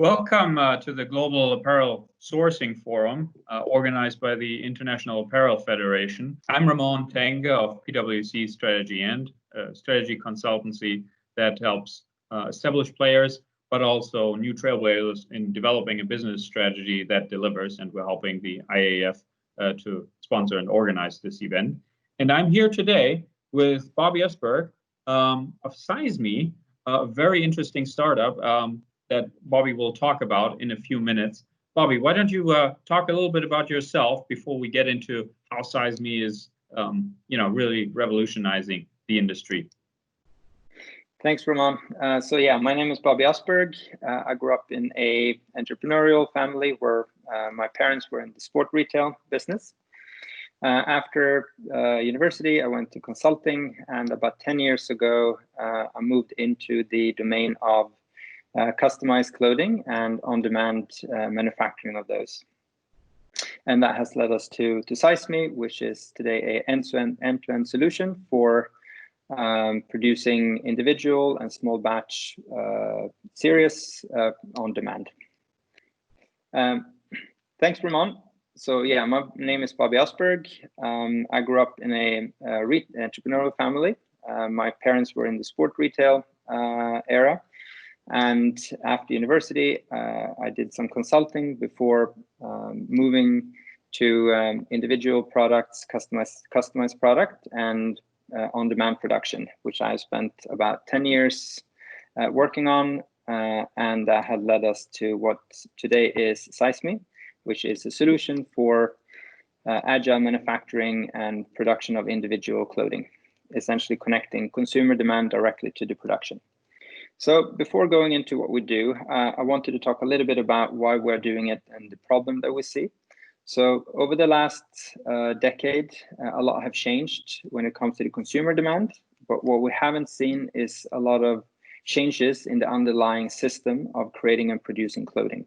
Welcome to the Global Apparel Sourcing Forum, organized by the International Apparel Federation. I'm Ramon Tenge of PwC Strategy and strategy consultancy that helps established players, but also new trailblazers in developing a business strategy that delivers, and we're helping the IAF to sponsor and organize this event. And I'm here today with Bobby Östberg of ZyseMe, a very interesting startup that Bobby will talk about in a few minutes. Bobby, why don't you talk a little bit about yourself before we get into how ZyseMe is, really revolutionizing the industry? Thanks, Ramon. My name is Bobby Östberg. I grew up in a entrepreneurial family where my parents were in the sport retail business. After university, I went to consulting, and about 10 years ago, I moved into the domain of customized clothing and on-demand manufacturing of those. And that has led us to ZyseMe, which is today an end-to-end solution for producing individual and small batch series on demand. Thanks, Ramon. My name is Bobby Östberg. I grew up in a entrepreneurial family. My parents were in the sport retail era. And after university, I did some consulting before moving to individual products, customized product, and on-demand production, which I spent about 10 years working on, and that had led us to what today is ZyseMe, which is a solution for agile manufacturing and production of individual clothing, essentially connecting consumer demand directly to the production. So before going into what we do, I wanted to talk a little bit about why we're doing it and the problem that we see. So over the last decade, a lot have changed when it comes to the consumer demand, but what we haven't seen is a lot of changes in the underlying system of creating and producing clothing.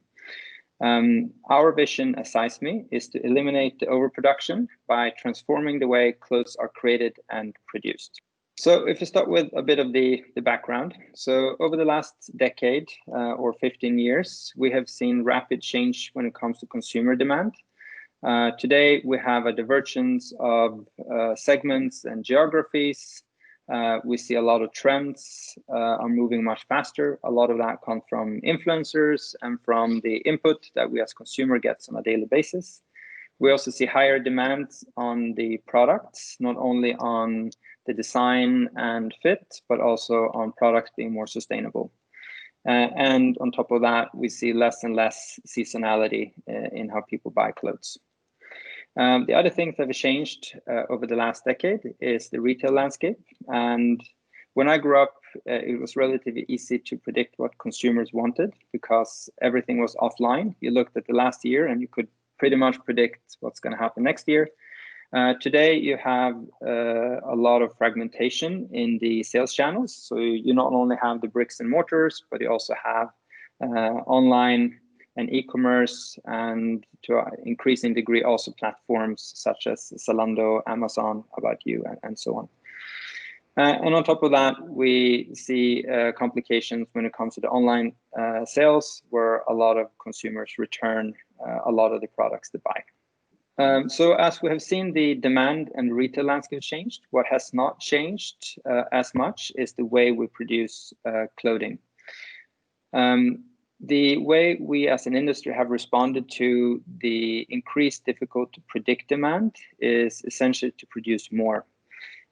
Our vision as ZyseMe is to eliminate the overproduction by transforming the way clothes are created and produced. So if you start with a bit of the background. So over the last decade or 15 years, we have seen rapid change when it comes to consumer demand. Today, we have a divergence of segments and geographies. We see a lot of trends are moving much faster. A lot of that comes from influencers and from the input that we as consumer gets on a daily basis. We also see higher demands on the products, not only on the design and fit, but also on products being more sustainable. And on top of that, we see less and less seasonality in how people buy clothes. The other things that have changed over the last decade is the retail landscape. And when I grew up, it was relatively easy to predict what consumers wanted because everything was offline. You looked at the last year and you could pretty much predict what's going to happen next year. Today, you have a lot of fragmentation in the sales channels. So you not only have the bricks and mortars, but you also have online and e-commerce, and to an increasing degree also platforms such as Zalando, Amazon, About You, and so on. And on top of that, we see complications when it comes to the online sales, where a lot of consumers return a lot of the products they buy. So as we have seen the demand and retail landscape changed, what has not changed as much is the way we produce clothing. The way we as an industry have responded to the increased difficult to predict demand is essentially to produce more.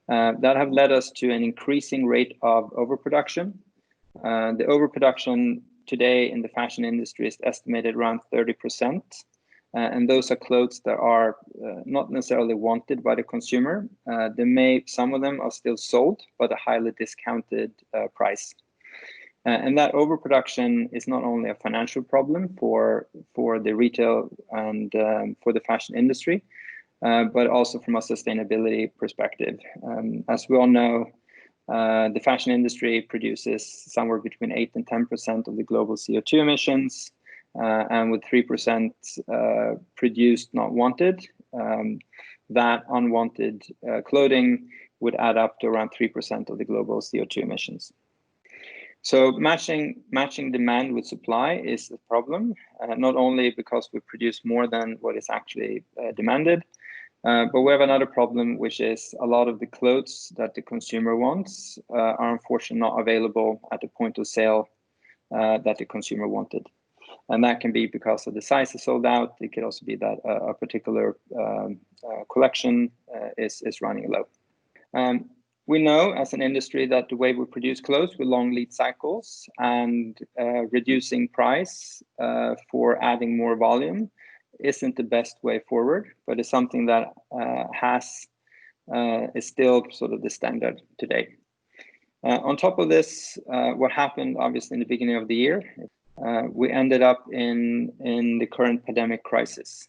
That have led us to an increasing rate of overproduction. The overproduction today in the fashion industry is estimated around 30%. And those are clothes that are not necessarily wanted by the consumer. Some of them are still sold, but a highly discounted price. And that overproduction is not only a financial problem for the retail and for the fashion industry, but also from a sustainability perspective. As we all know, the fashion industry produces somewhere between 8 and 10% of the global CO2 emissions. And with 3% produced not wanted, that unwanted clothing would add up to around 3% of the global CO2 emissions. So matching demand with supply is a problem, not only because we produce more than what is actually demanded, but we have another problem, which is a lot of the clothes that the consumer wants are unfortunately not available at the point of sale that the consumer wanted. And that can be because of the size is sold out. It could also be that a particular collection is running low. We know as an industry that the way we produce clothes with long lead cycles and reducing price for adding more volume isn't the best way forward, but it's something that is still sort of the standard today. On top of this, what happened obviously in the beginning of the year, we ended up in the current pandemic crisis.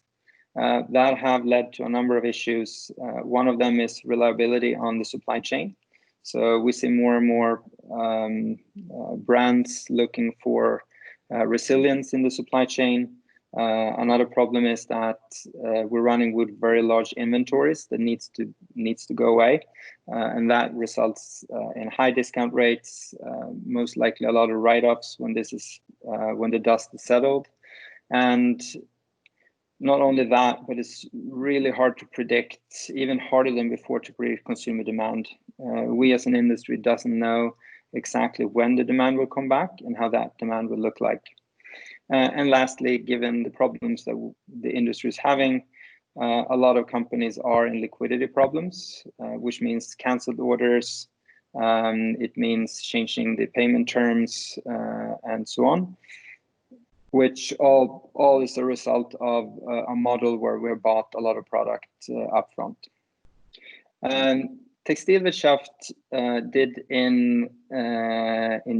That have led to a number of issues. One of them is reliability on the supply chain. So we see more and more brands looking for resilience in the supply chain. Another problem is that we're running with very large inventories that needs to go away, and that results in high discount rates, most likely a lot of write-offs when the dust is settled. And not only that, but it's really hard to predict, even harder than before, to predict consumer demand. We as an industry doesn't know exactly when the demand will come back and how that demand will look like. And lastly, given the problems that the industry is having, a lot of companies are in liquidity problems, which means canceled orders. It means changing the payment terms and so on, which all is a result of a model where we bought a lot of product upfront. Textilwirtschaft did in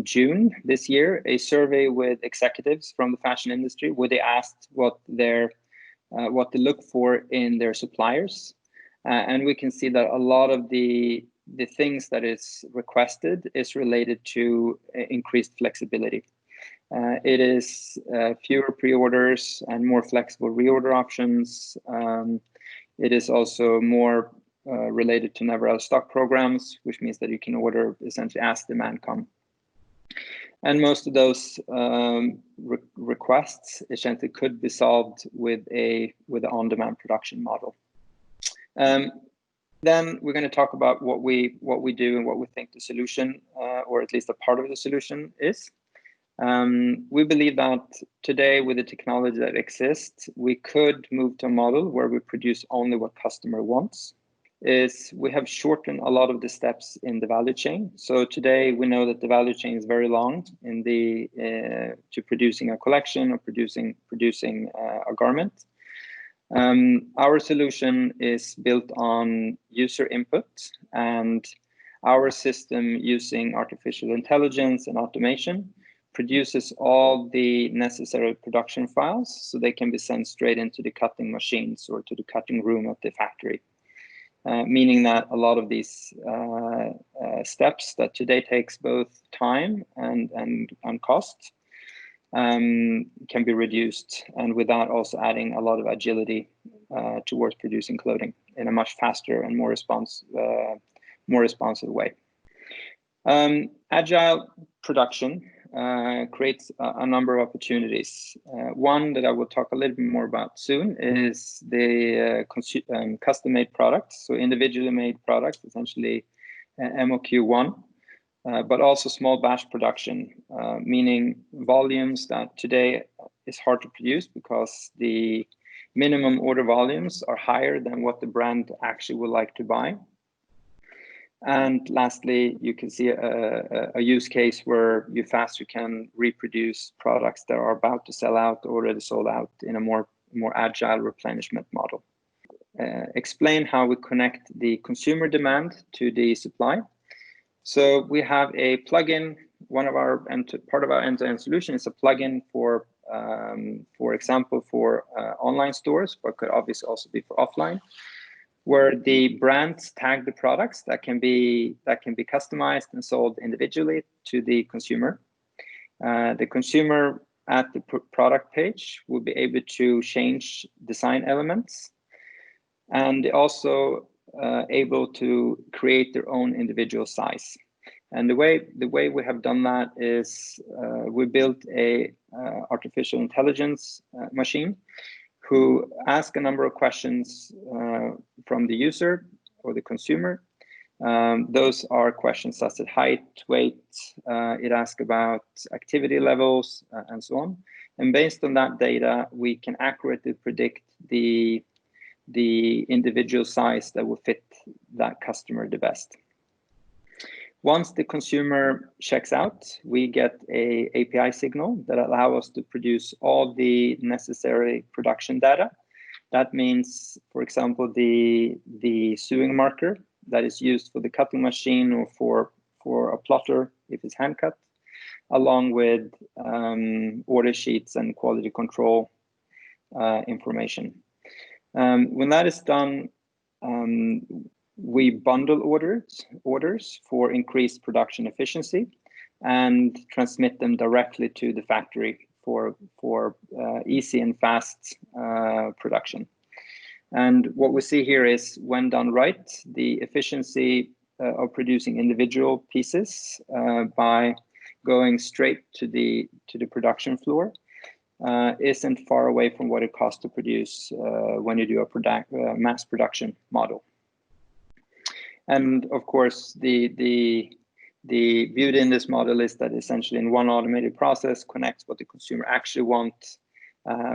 June this year a survey with executives from the fashion industry, where they asked what they look for in their suppliers, and we can see that a lot of the things that is requested is related to increased flexibility. It is fewer pre-orders and more flexible reorder options. It is also more related to never out of stock programs, which means that you can order essentially as demand come. And most of those requests essentially could be solved with an on-demand production model. Then we're going to talk about what we do and what we think the solution, or at least a part of the solution, is. We believe that today, with the technology that exists, we could move to a model where we produce only what customer wants. We have shortened a lot of the steps in the value chain. So today we know that the value chain is very long in to producing a collection or producing a garment. Our solution is built on user input, and our system, using artificial intelligence and automation, produces all the necessary production files so they can be sent straight into the cutting machines or to the cutting room at the factory. Meaning that a lot of these steps that today takes both time and cost can be reduced, and with that also adding a lot of agility towards producing clothing in a much faster and more responsive way. Agile production creates a number of opportunities. One that I will talk a little bit more about soon is the custom-made products, so individually made products, essentially MOQ1, but also small batch production, meaning volumes that today is hard to produce because the minimum order volumes are higher than what the brand actually would like to buy. And lastly, you can see a use case where you faster can reproduce products that are about to sell out, already sold out, in a more agile replenishment model. Explain how we connect the consumer demand to the supply. So we have a plugin. Part of our end-to-end solution is a plugin for example, for online stores, but could obviously also be for offline, where the brands tag the products that can be customized and sold individually to the consumer. The consumer at the product page will be able to change design elements, and also able to create their own individual size. And the way we have done that is we built a artificial intelligence machine who ask a number of questions from the user or the consumer. Those are questions such as height, weight, it asks about activity levels, and so on. And based on that data, we can accurately predict the individual size that will fit that customer the best. Once the consumer checks out, we get a API signal that allow us to produce all the necessary production data. That means, for example, the sewing marker that is used for the cutting machine or for a plotter if it's hand cut, along with order sheets and quality control information. When that is done, we bundle orders for increased production efficiency and transmit them directly to the factory for easy and fast production. And what we see here is, when done right, the efficiency of producing individual pieces by going straight to the production floor isn't far away from what it costs to produce when you do a mass production model. And of course, the beauty in this model is that essentially in one automated process connects what the consumer actually wants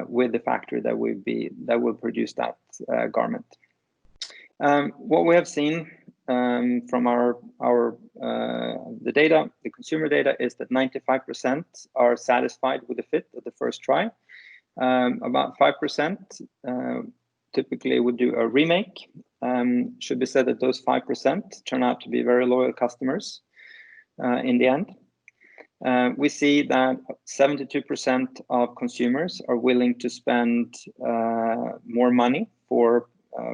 with the factory that will produce that garment. What we have seen from the data, the consumer data, is that 95% are satisfied with the fit at the first try. About 5% typically would do a remake. Should be said that those 5% turn out to be very loyal customers in the end. We see that 72% of consumers are willing to spend more money for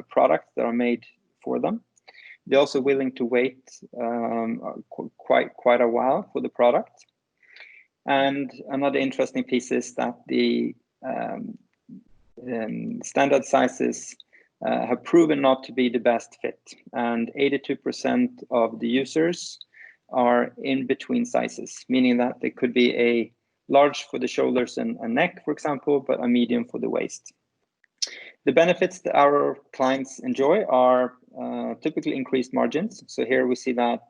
products that are made for them. They're also willing to wait quite a while for the product. And another interesting piece is that the standard sizes have proven not to be the best fit, and 82% of the users are in between sizes, meaning that they could be a large for the shoulders and neck, for example, but a medium for the waist. The benefits that our clients enjoy are typically increased margins. So here we see that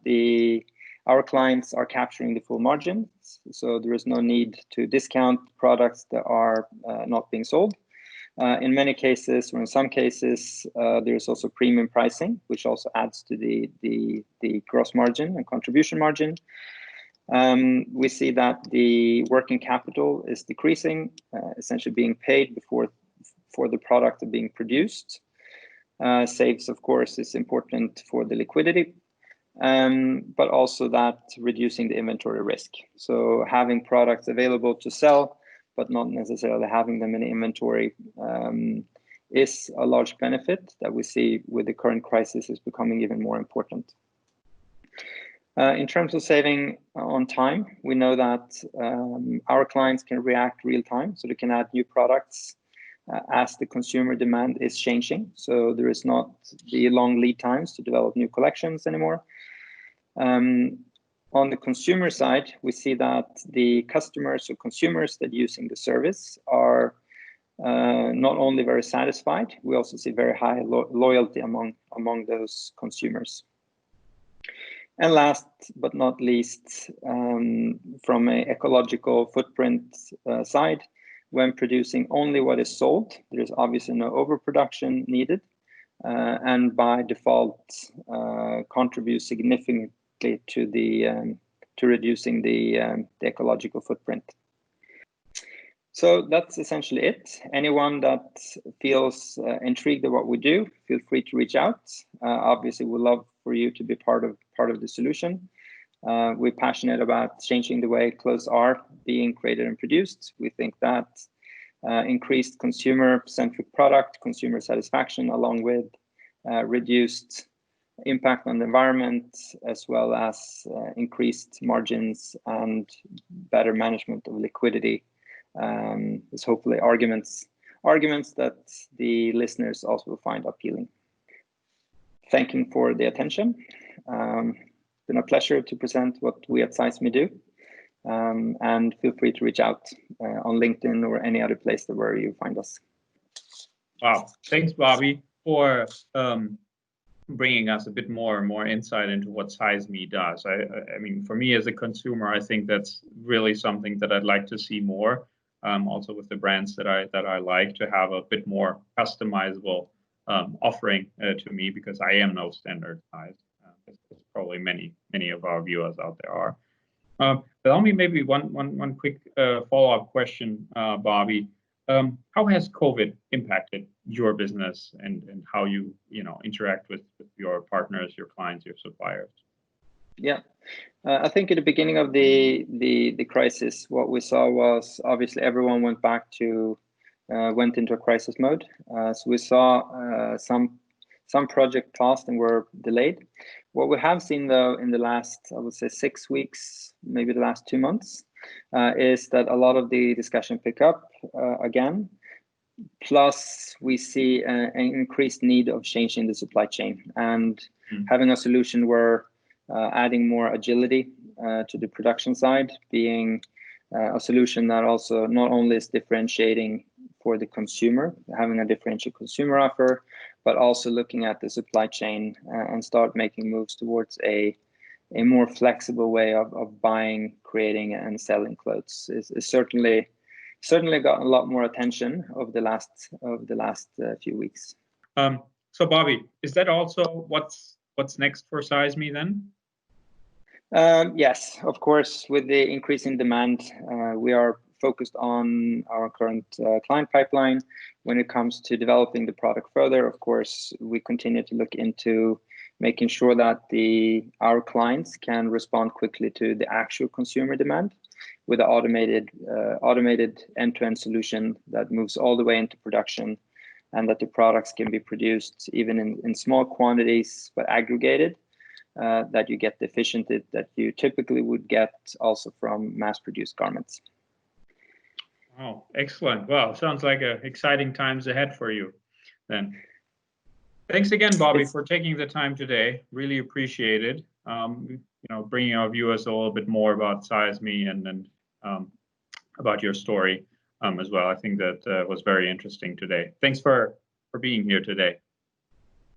our clients are capturing the full margin, so there is no need to discount products that are not being sold. In many cases, or in some cases, there's also premium pricing, which also adds to the gross margin and contribution margin. We see that the working capital is decreasing, essentially being paid for the product being produced. Saves, of course, is important for the liquidity, but also that reducing the inventory risk. So having products available to sell, but not necessarily having them in inventory, is a large benefit that we see with the current crisis is becoming even more important. In terms of saving on time, we know that our clients can react real time, so they can add new products as the consumer demand is changing. So there is not the long lead times to develop new collections anymore. On the consumer side, we see that the customers or consumers that are using the service are not only very satisfied, we also see very high loyalty among those consumers. And last but not least, from an ecological footprint side, when producing only what is sold, there is obviously no overproduction needed, and by default contributes significantly to reducing the ecological footprint. So that's essentially it. Anyone that feels intrigued at what we do, feel free to reach out. Obviously, we'd love for you to be part of the solution. We're passionate about changing the way clothes are being created and produced. We think that increased consumer-centric product, consumer satisfaction, along with reduced impact on the environment, as well as increased margins and better management of liquidity, is hopefully arguments that the listeners also will find appealing. Thank you for the attention. been a pleasure to present what we at ZyseMe do. And feel free to reach out on LinkedIn or any other place where you find us. Wow, thanks, Bobby, for bringing us a bit more insight into what ZyseMe does. I mean, for me as a consumer, I think that's really something that I'd like to see more. Also with the brands that I like, to have a bit more customizable offering to me, because I am no standard size. As probably many of our viewers out there are. But only maybe one quick follow-up question, Bobby. How has COVID impacted your business and how you interact with your partners, your clients, your suppliers? Yeah, I think at the beginning of the crisis, what we saw was obviously everyone went into a crisis mode. So we saw some project paused and were delayed. What we have seen though in the last, I would say 6 weeks, maybe the last 2 months, is that a lot of the discussion pick up again. Plus, we see an increased need of changing the supply chain and having a solution where adding more agility to the production side, being a solution that also not only is differentiating for the consumer, having a differentiated consumer offer, but also looking at the supply chain and start making moves towards a more flexible way of buying, creating, and selling clothes is certainly got a lot more attention over the last few weeks. So Bobby, is that also what's next for ZyseMe then? Yes, of course. With the increasing demand, we are focused on our current client pipeline. When it comes to developing the product further, of course, we continue to look into making sure that our clients can respond quickly to the actual consumer demand with an automated end-to-end solution that moves all the way into production, and that the products can be produced even in small quantities but aggregated, that you get the efficiency that you typically would get also from mass-produced garments. Oh, excellent. Well, sounds like exciting times ahead for you then. Thanks again, Bobby, for taking the time today. Really appreciate it. Bringing our viewers a little bit more about ZyseMe and about your story as well. I think that was very interesting today. Thanks for being here today.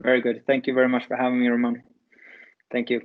Very good. Thank you very much for having me, Ramon. Thank you.